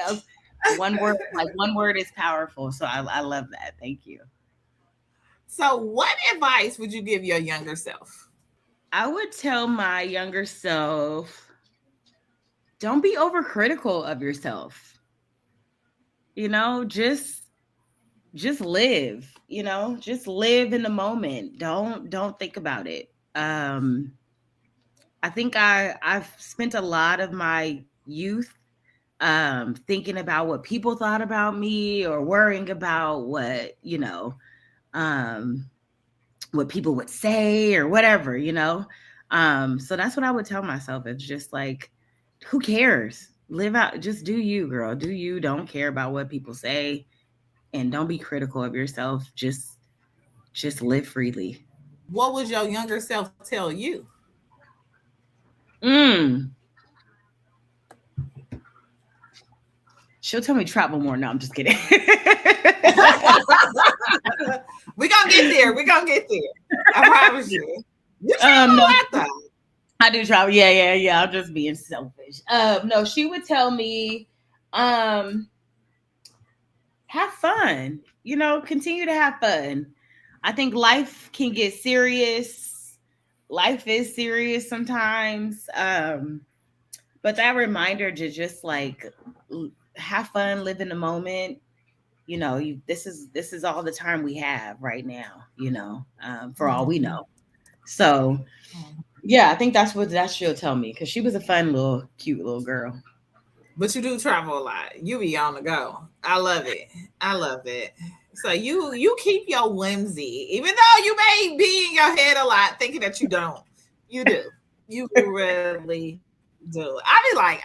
one word, like one word is powerful. So I love that. Thank you. so what advice would you give your younger self? I would tell my younger self, don't be overcritical of yourself. You know, just live, you know, just live in the moment. Don't think about it. I think I've spent a lot of my youth thinking about what people thought about me or worrying about what, um, what people would say or whatever, you know? So that's what I would tell myself. It's just like, who cares? Live out, just do you, girl. Do you, don't care about what people say, and don't be critical of yourself. Just live freely. What would your younger self tell you? Mm. She'll tell me travel more. No, I'm just kidding. We're gonna get there. We're gonna get there. I promise you. You travel a No, lot though. I do travel. Yeah. I'm just being selfish. No, she would tell me, have fun. You know, continue to have fun. I think life can get serious. Life is serious sometimes. But that reminder to just like have fun, live in the moment. You know, this is all the time we have right now. You know, for all we know. So yeah, I think that's what that she'll tell me because she was a fun little, cute little girl. But you do travel a lot. You be on the go. I love it. I love it. So you keep your whimsy, even though you may be in your head a lot, thinking that you don't. You do. You really do. I be like,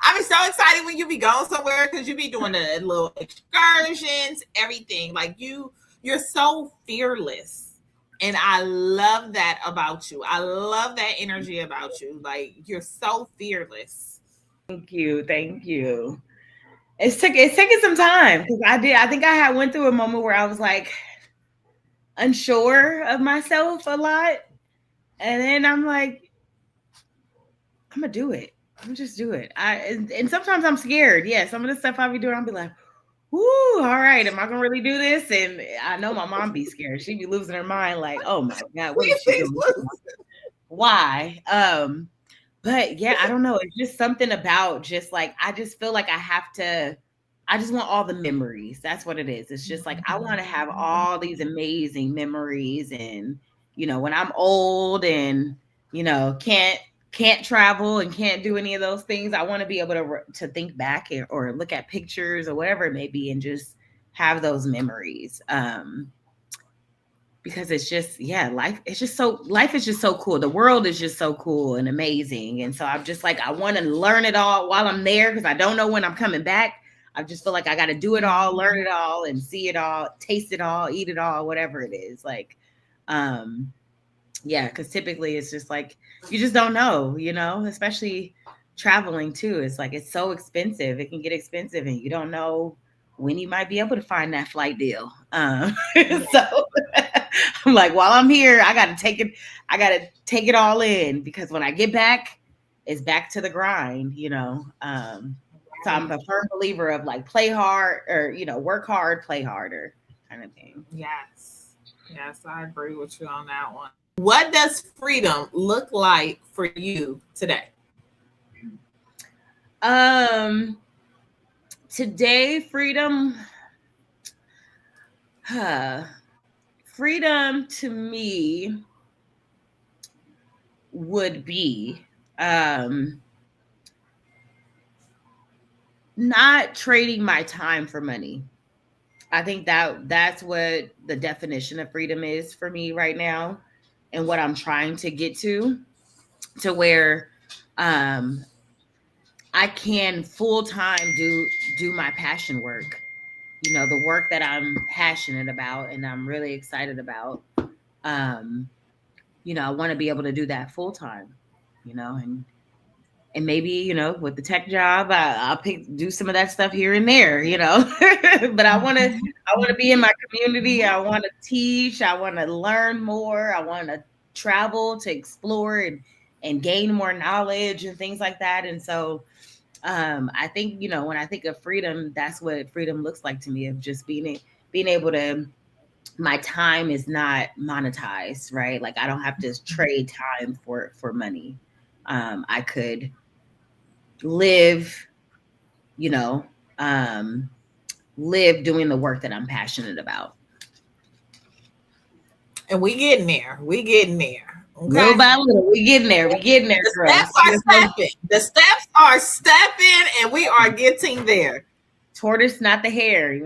I be so excited when you be going somewhere because you be doing the little excursions, everything. Like you're so fearless. And I love that about you. I love that energy about you. Like you're so fearless. Thank you, thank you. It's taking some time because I think I went through a moment where I was like unsure of myself a lot, and then I'm like, I'm gonna do it. I'm just do it. And sometimes I'm scared. Yeah, some of the stuff I be doing, I'll be like, "Whoo, all right, am I gonna really do this?" And I know my mom be scared. She be losing her mind, like, "Oh my god, what is she doing? Why?" But yeah, I don't know. It's just something about just like I just feel like I have to. I just want all the memories. That's what it is. It's just like I want to have all these amazing memories, and when I'm old and can't travel and can't do any of those things, I want to be able to think back or look at pictures or whatever it may be and just have those memories. Because it's just life is just so cool. The world is just so cool and amazing, and so I'm just like I want to learn it all while I'm there because I don't know when I'm coming back. I just feel like I got to do it all, learn it all, and see it all, taste it all, eat it all, whatever it is. Like because typically it's just like you just don't know, especially traveling too. It's like it's so expensive. It can get expensive and you don't know when you might be able to find that flight deal. So I'm like, while I'm here, I gotta take it all in because when I get back, it's back to the grind. So I'm a firm believer of like play hard or, work hard, play harder kind of thing. Yes. Yes, I agree with you on that one. What does freedom look like for you today? Um, Today, freedom to me would be not trading my time for money. I think that's what the definition of freedom is for me right now, and what I'm trying to get to where um I can full time do my passion work. The work that I'm passionate about and I'm really excited about. Um, I want to be able to do that full time, and maybe, with the tech job, I'll do some of that stuff here and there, but I want to be in my community. I want to teach. I want to learn more. I want to travel to explore and gain more knowledge and things like that. And so, I think, when I think of freedom, that's what freedom looks like to me, of just being able to, my time is not monetized, right? Like, I don't have to trade time for money. I could live, you know, um, live doing the work that I'm passionate about. And we getting there. We getting there. Little Okay. by little, we getting there. We getting there, The girl. steps are stepping. The steps are stepping, and we are getting there. Tortoise, not the hare.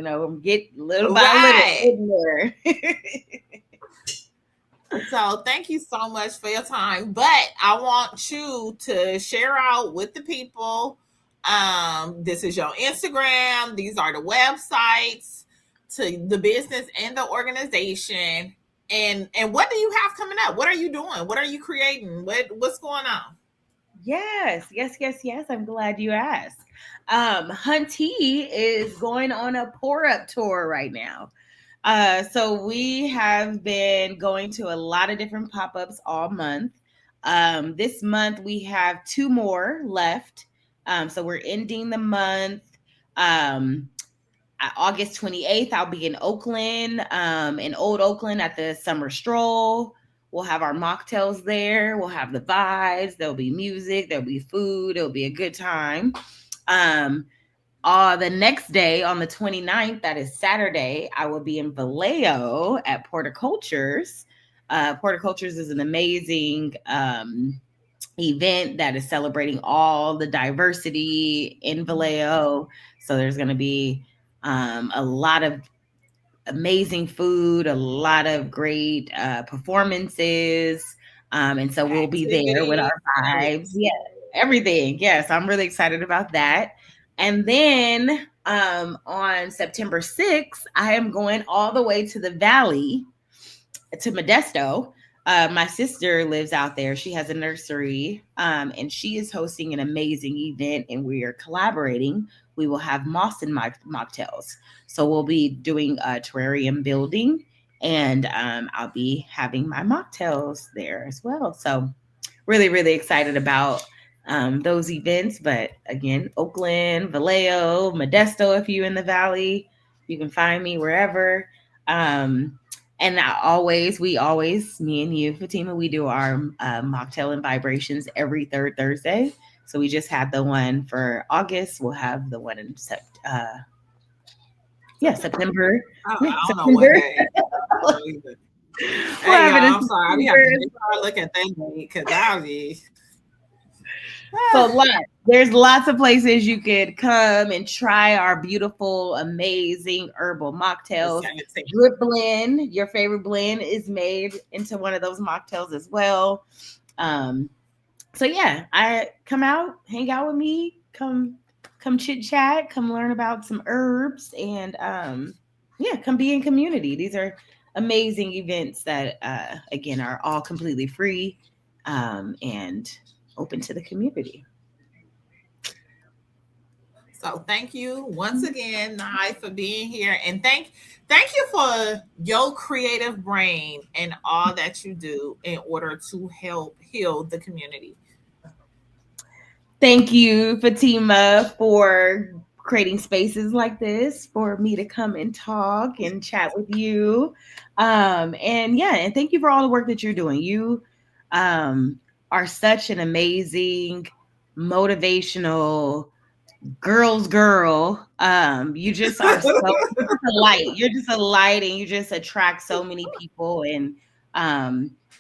Get little by Right. little getting there. So thank you so much for your time. But I want you to share out with the people. This is your Instagram. These are the websites to the business and the organization. And what do you have coming up? What are you doing? What are you creating? What's going on? Yes. I'm glad you asked. Hun-Tea is going on a pour up tour right now. So we have been going to a lot of different pop-ups all month. This month we have 2 more left. So we're ending the month. August 28th, I'll be in Oakland, in Old Oakland at the Summer Stroll. We'll have our mocktails there. We'll have the vibes. There'll be music. There'll be food. It'll be a good time. The next day, on the 29th, that is Saturday, I will be in Vallejo at Porticultures. Porticultures is an amazing event that is celebrating all the diversity in Vallejo. So there's going to be a lot of amazing food, a lot of great performances. And so we'll be there with our vibes. Yeah, everything. Yes, I'm really excited about that. And then on September 6th, I am going all the way to the Valley, to Modesto. My sister lives out there. She has a nursery, and she is hosting an amazing event, and we are collaborating. We will have moss and mocktails. So we'll be doing a terrarium building, and I'll be having my mocktails there as well. So really, really excited about those events. But again, Oakland, Vallejo, Modesto, if you're in the Valley, you can find me wherever. And we always, me and you, Fatima, we do our mocktail and vibrations every third Thursday. So we just had the one for August. We'll have the one in September. September. I don't know what day. Hey, y'all, I'm sorry. I have to look at that because I'll be. So there's lots of places you could come and try our beautiful, amazing herbal mocktails. Drip blend, your favorite blend, is made into one of those mocktails as well. So yeah, I come out, hang out with me, come chit chat, come learn about some herbs, and come be in community. These are amazing events that again are all completely free and open to the community. So thank you once again, Nye, for being here, and thank you for your creative brain and all that you do in order to help heal the community. Thank you, Fatima, for creating spaces like this for me to come and talk and chat with you. And thank you for all the work that you're doing. You are such an amazing, motivational girl's girl. You just are so you're just a light. You're just a light, and you just attract so many people, and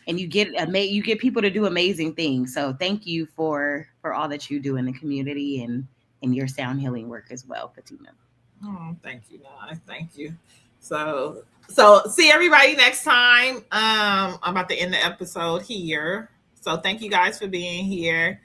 you get people to do amazing things. So thank you for all that you do in the community and your sound healing work as well, Fatima. Oh, thank you, Nana. Thank you. So see everybody next time. I'm about to end the episode here. So thank you guys for being here.